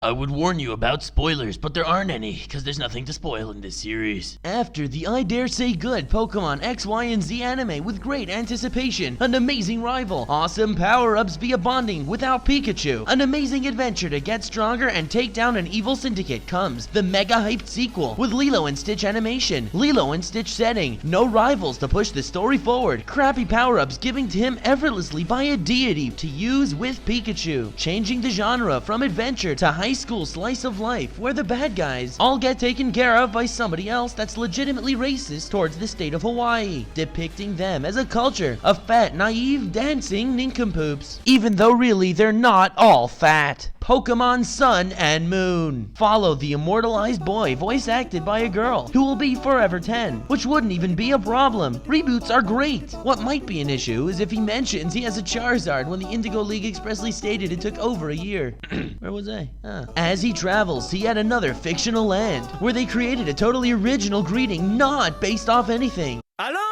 I would warn you about spoilers, but there aren't any, because there's nothing to spoil in this series. After the I Dare Say Good Pokemon X, Y, and Z anime with great anticipation, an amazing rival, awesome power-ups via bonding without Pikachu, an amazing adventure to get stronger and take down an evil syndicate comes the mega-hyped sequel with Lilo and Stitch animation, Lilo and Stitch setting, no rivals to push the story forward, crappy power-ups giving to him effortlessly by a deity to use with Pikachu, changing the genre from adventure to high school slice of life where the bad guys all get taken care of by somebody else that's legitimately racist towards the state of Hawaii, depicting them as a culture of fat, naive, dancing nincompoops, even though really they're not all fat. Pokemon Sun and Moon. Follow the immortalized boy voice acted by a girl who will be forever 10, which wouldn't even be a problem. Reboots are great. What might be an issue is if he mentions he has a Charizard when the Indigo League expressly stated it took over a year. Where was I? As he travels to yet another fictional land where they created a totally original greeting not based off anything. Alola!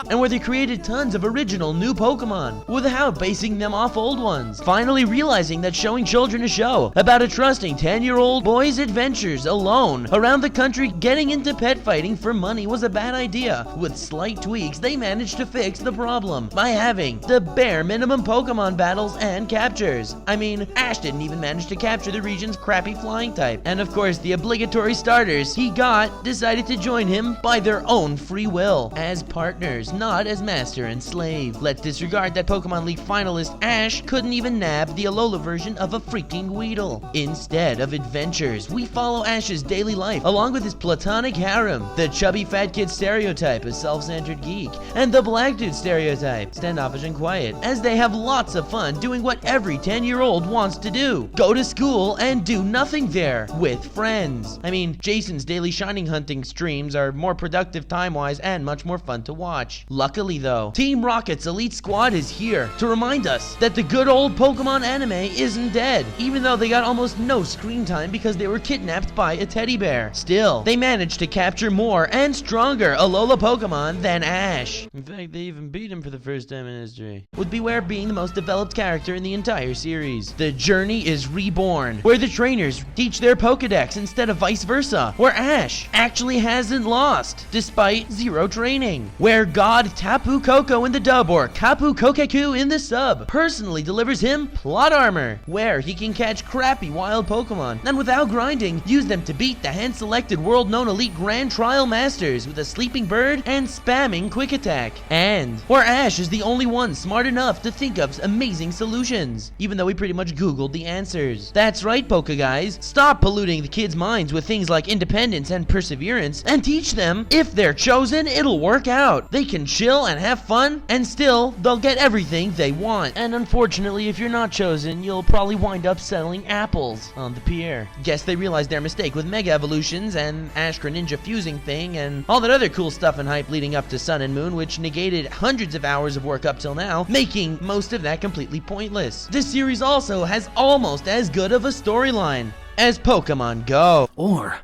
And where they created tons of original new Pokemon without basing them off old ones. Finally realizing that showing children a show about a trusting 10-year-old boy's adventures alone around the country getting into pet fighting for money was a bad idea. With slight tweaks, they managed to fix the problem by having the bare minimum Pokemon battles and captures. I mean, Ash didn't even manage to capture the region's crappy flying type. And of course, the obligatory starters he got decided to join him by their own free will as partners, not as master and slave. Let's disregard that Pokemon League finalist Ash couldn't even nab the Alola version of a freaking Weedle. Instead of adventures, we follow Ash's daily life along with his platonic harem, the chubby fat kid stereotype, a self-centered geek, and the black dude stereotype, standoffish and quiet, as they have lots of fun doing what every 10-year-old wants to do. Go to school and do nothing there with friends. I mean, Jason's daily shining hunting streams are more productive time-wise and much more fun to watch. Luckily though, Team Rocket's Elite Squad is here to remind us that the good old Pokemon anime isn't dead, even though they got almost no screen time because they were kidnapped by a teddy bear. Still, they managed to capture more and stronger Alola Pokemon than Ash. In fact, they even beat him for the first time in history, with Beware being the most developed character in the entire series. The journey is reborn, where the trainers teach their Pokedex instead of vice versa, where Ash actually hasn't lost, despite zero training, where God Tapu Koko in the dub or Kapu Kokeku in the sub personally delivers him plot armor, where he can catch crappy wild Pokemon and without grinding, use them to beat the hand-selected world-known elite Grand Trial Masters with a sleeping bird and spamming quick attack, and where Ash is the only one smart enough to think of amazing solutions, even though he pretty much Googled the answers. That's right, Poke guys, stop polluting the kids' minds with things like independence and perseverance and teach them if they're chosen, it'll work out. They can chill and have fun, and still, they'll get everything they want. And unfortunately, if you're not chosen, you'll probably wind up selling apples on the pier. Guess they realized their mistake with Mega Evolutions and Ash Greninja fusing thing and all that other cool stuff and hype leading up to Sun and Moon, which negated hundreds of hours of work up till now, making most of that completely pointless. This series also has almost as good of a storyline as Pokemon Go. Or,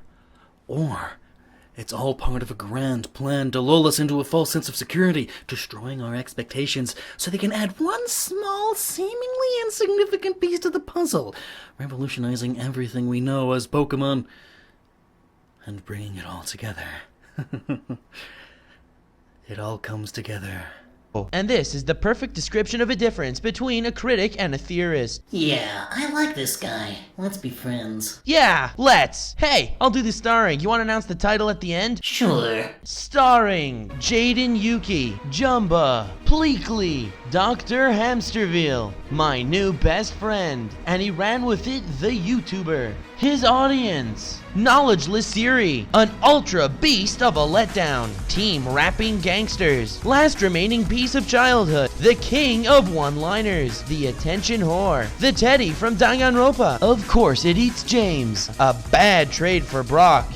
it's all part of a grand plan to lull us into a false sense of security, destroying our expectations so they can add one small, seemingly insignificant piece to the puzzle, revolutionizing everything we know as Pokemon, and bringing it all together. It all comes together. And this is the perfect description of a difference between a critic and a theorist. Yeah, I like this guy. Let's be friends. Yeah, let's. Hey, I'll do the starring. You want to announce the title at the end? Sure. Starring Jaden Yuki, Jumba, Pleakley, Dr. Hamsterville, my new best friend, and he ran with it the YouTuber. His audience, knowledgeless Siri, an ultra beast of a letdown, team rapping gangsters, last remaining piece of childhood, the king of one-liners, the attention whore, the teddy from Danganronpa, of course it eats James, a bad trade for Brock,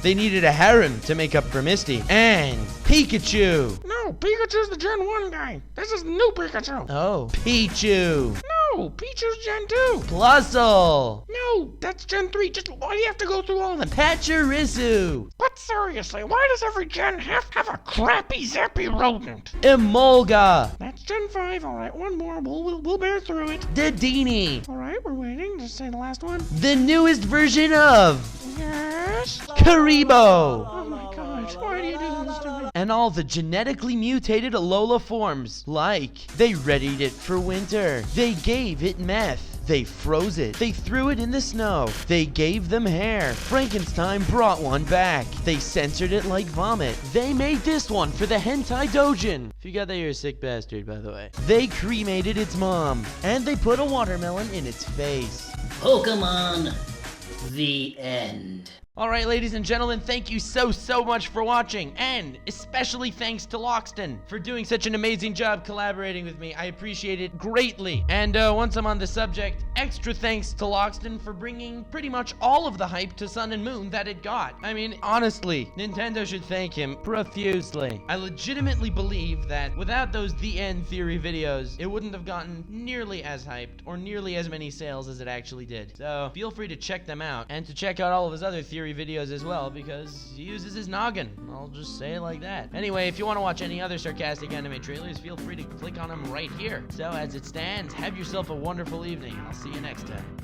they needed a harem to make up for Misty, and Pikachu. No, Pikachu's the Gen 1 guy. This is new Pikachu. Oh, Pichu. No, No, Pichu's Gen 2. Plusle. No, that's Gen 3. Just why do you have to go through all of them? Pachirisu. But seriously, why does every gen have to have a crappy zappy rodent? Emolga. That's Gen 5. All right, one more. We'll bear through it. Dedini. All right, we're waiting. Just say the last one. The newest version of Yes. Karibo. Oh my God! Why do you do this to me? And all the genetically mutated Alola forms. Like, they readied it for winter. They gave it meth. They froze it. They threw it in the snow. They gave them hair. Frankenstein brought one back. They censored it like vomit. They made this one for the hentai dojin. If you got that, you're a sick bastard, by the way. They cremated its mom. And they put a watermelon in its face. Pokemon. The end. Alright, ladies and gentlemen, thank you so much for watching, and especially thanks to Lockstin for doing such an amazing job collaborating with me. I appreciate it greatly. And once I'm on the subject, extra thanks to Lockstin for bringing pretty much all of the hype to Sun and Moon that it got. I mean, honestly, Nintendo should thank him profusely. I legitimately believe that without those The End Theory videos, it wouldn't have gotten nearly as hyped or nearly as many sales as it actually did. So feel free to check them out, and to check out all of his other theory videos as well, because he uses his noggin. I'll just say it like that. Anyway, if you want to watch any other Sarcastic anime trailers, feel free to click on them right here. So as it stands, have yourself a wonderful evening. I'll see you next time.